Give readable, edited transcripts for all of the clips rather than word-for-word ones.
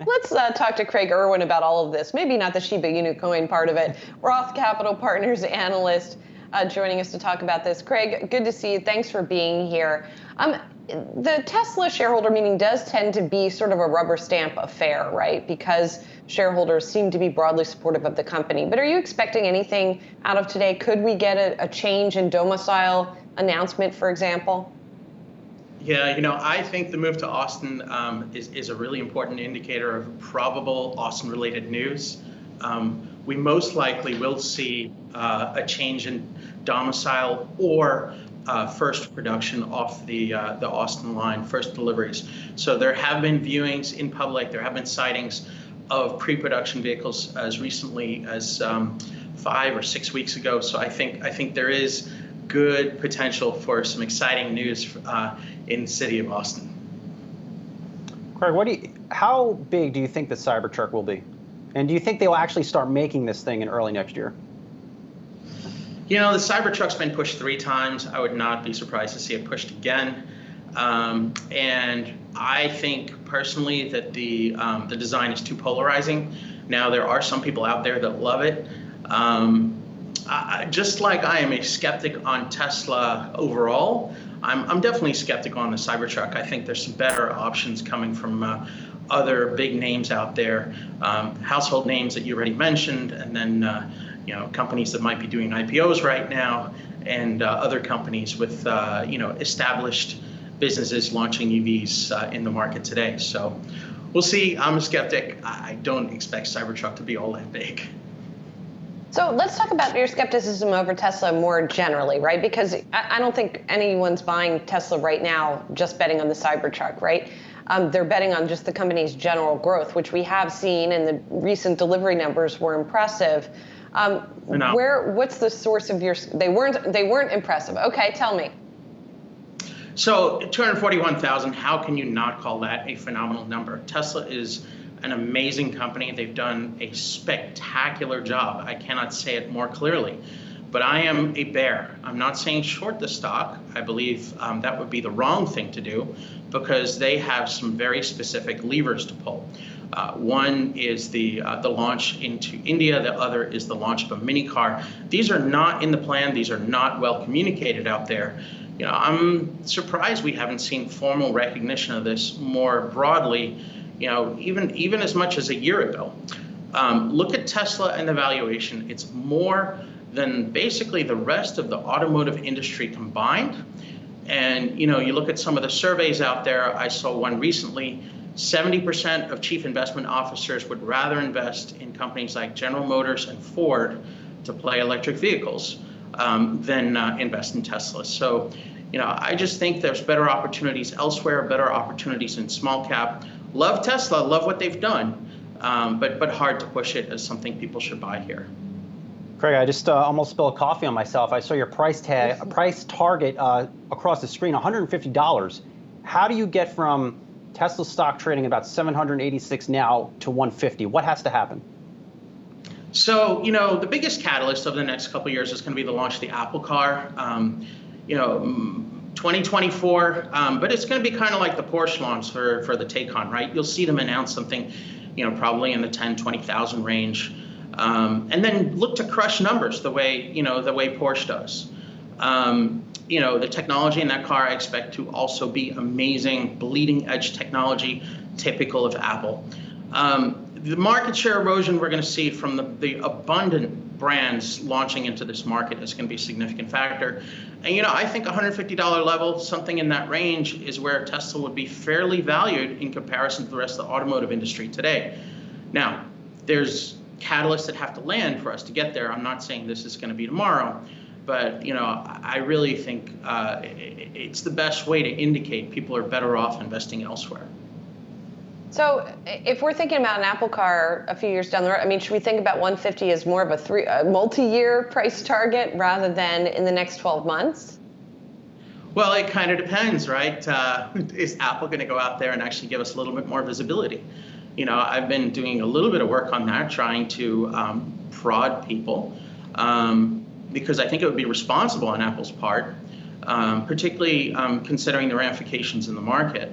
Let's talk to Craig Irwin about all of this. Maybe not the Shiba Inu coin part of it. Roth Capital Partners analyst joining us to talk about this. Craig, good to see you. Thanks for being here. The Tesla shareholder meeting does tend to be sort of a rubber stamp affair, right? Because shareholders seem to be broadly supportive of the company. But are you expecting anything out of today? Could we get a change in domicile announcement, for example? Yeah, I think the move to Austin is a really important indicator of probable Austin-related news. We most likely will see a change in domicile or first production off the Austin line, first deliveries. So there have been viewings in public. There have been sightings of pre-production vehicles as recently as 5 or 6 weeks ago. So I think there is good potential for some exciting news in the city of Austin. Craig, how big do you think the Cybertruck will be? And do you think they'll actually start making this thing in early next year? The Cybertruck's been pushed 3 times. I would not be surprised to see it pushed again. And I think personally that the design is too polarizing. Now, there are some people out there that love it. Just like I am a skeptic on Tesla overall, I'm definitely skeptical on the Cybertruck. I think there's some better options coming from other big names out there, household names that you already mentioned, and then companies that might be doing IPOs right now, and other companies with established businesses launching EVs in the market today. So we'll see. I'm a skeptic. I don't expect Cybertruck to be all that big. So let's talk about your skepticism over Tesla more generally, right? Because I don't think anyone's buying Tesla right now just betting on the Cybertruck, right? They're betting on just the company's general growth, which we have seen, and the recent delivery numbers were impressive. What's the source of your? They weren't impressive. Okay, tell me. So 241,000. How can you not call that a phenomenal number? Tesla is an amazing company. They've done a spectacular job. I cannot say it more clearly. But I am a bear. I'm not saying short the stock. I believe that would be the wrong thing to do because they have some very specific levers to pull. One is the launch into India. The other is the launch of a mini car. These are not in the plan. These are not well communicated out there. I'm surprised we haven't seen formal recognition of this more broadly, even as much as a year ago. Look at Tesla and the valuation. It's more than basically the rest of the automotive industry combined. And you look at some of the surveys out there. I saw one recently. 70% of chief investment officers would rather invest in companies like General Motors and Ford to play electric vehicles than invest in Tesla. So, I just think there's better opportunities elsewhere, better opportunities in small cap. Love Tesla, love what they've done, but hard to push it as something people should buy here. Craig, I just almost spilled coffee on myself. I saw your price target across the screen, $150. How do you get from Tesla stock trading about 786 now to 150? What has to happen? So, the biggest catalyst over the next couple of years is going to be the launch of the Apple car. 2024, but it's going to be kind of like the Porsche launch for the Taycan, right? You'll see them announce something, probably in the 10, 20,000 range, and then look to crush numbers the way Porsche does. The technology in that car I expect to also be amazing, bleeding edge technology, typical of Apple. The market share erosion we're going to see from the abundant brands launching into this market is going to be a significant factor. And I think $150 level, something in that range, is where Tesla would be fairly valued in comparison to the rest of the automotive industry today. Now, there's catalysts that have to land for us to get there. I'm not saying this is going to be tomorrow, but I really think it's the best way to indicate people are better off investing elsewhere. So if we're thinking about an Apple car a few years down the road, should we think about 150 as more of a multi-year price target rather than in the next 12 months? Well, it kind of depends, right? Is Apple going to go out there and actually give us a little bit more visibility? I've been doing a little bit of work on that, trying to prod people, because I think it would be responsible on Apple's part, particularly considering the ramifications in the market.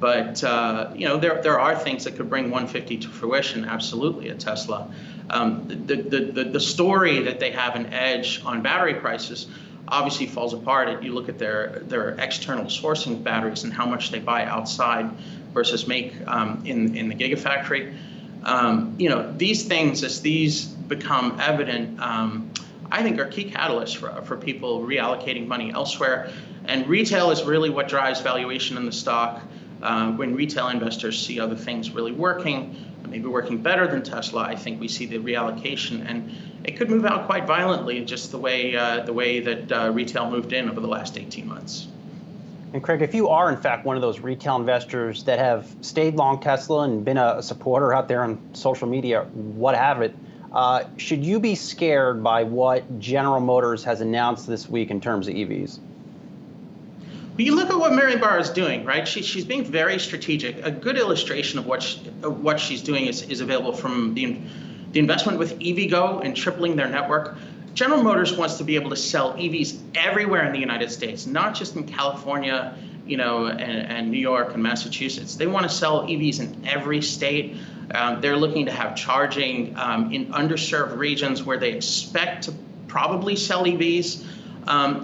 But there are things that could bring 150 to fruition, absolutely, at Tesla. The story that they have an edge on battery prices obviously falls apart. You look at their external sourcing of batteries and how much they buy outside versus make in the Gigafactory. These things, as these become evident, I think are key catalysts for people reallocating money elsewhere. And retail is really what drives valuation in the stock. When retail investors see other things really working, maybe working better than Tesla, I think we see the reallocation, and it could move out quite violently, just the way that retail moved in over the last 18 months. And Craig, if you are in fact one of those retail investors that have stayed long Tesla and been a supporter out there on social media, what have it, should you be scared by what General Motors has announced this week in terms of EVs? But you look at what Mary Barra is doing, right? She's being very strategic. A good illustration of what she's doing is available from the investment with EVgo and tripling their network. General Motors wants to be able to sell EVs everywhere in the United States, not just in California, and New York and Massachusetts. They want to sell EVs in every state. They're looking to have charging in underserved regions where they expect to probably sell EVs.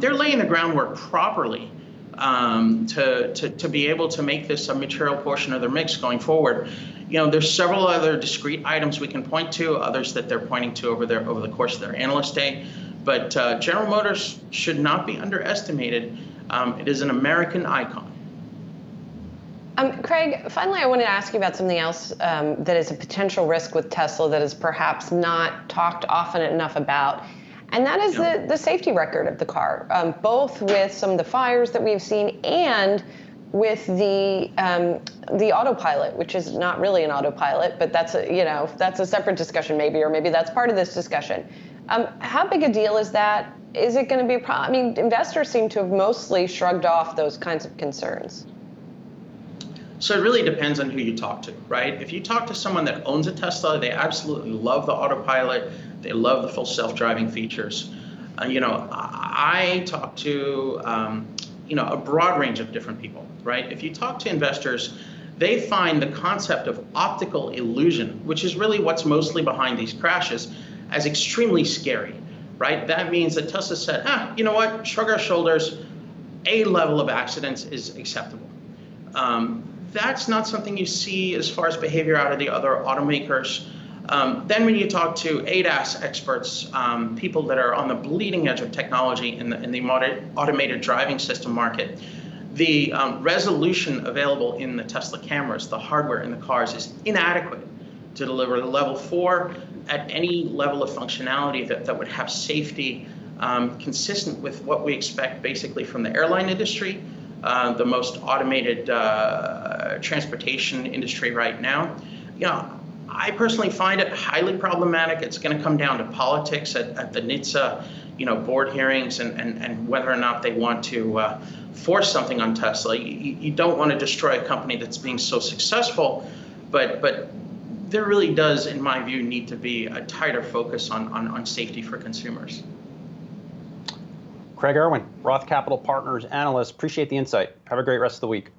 They're laying the groundwork properly to be able to make this a material portion of their mix going forward. There's several other discrete items we can point to, others that they're pointing to over the course of their analyst day. But General Motors should not be underestimated. It is an American icon. Craig, finally, I want to ask you about something else that is a potential risk with Tesla that is perhaps not talked often enough about. And that is the safety record of the car, both with some of the fires that we've seen and with the autopilot, which is not really an autopilot, but that's a separate discussion maybe, or maybe that's part of this discussion. How big a deal is that? Is it going to be a problem? I mean, investors seem to have mostly shrugged off those kinds of concerns. So it really depends on who you talk to, right? If you talk to someone that owns a Tesla, they absolutely love the autopilot. They love the full self-driving features. I talk to a broad range of different people, right? If you talk to investors, they find the concept of optical illusion, which is really what's mostly behind these crashes, as extremely scary, right? That means that Tesla said, you know what, shrug our shoulders, a level of accidents is acceptable. That's not something you see as far as behavior out of the other automakers. Then when you talk to ADAS experts, people that are on the bleeding edge of technology in the automated driving system market, the resolution available in the Tesla cameras, the hardware in the cars, is inadequate to deliver level 4 at any level of functionality that would have safety consistent with what we expect basically from the airline industry, the most automated transportation industry right now. I personally find it highly problematic. It's going to come down to politics at the NHTSA, board hearings and whether or not they want to force something on Tesla. You don't want to destroy a company that's being so successful, but there really does, in my view, need to be a tighter focus on safety for consumers. Craig Irwin, Roth Capital Partners analyst. Appreciate the insight. Have a great rest of the week.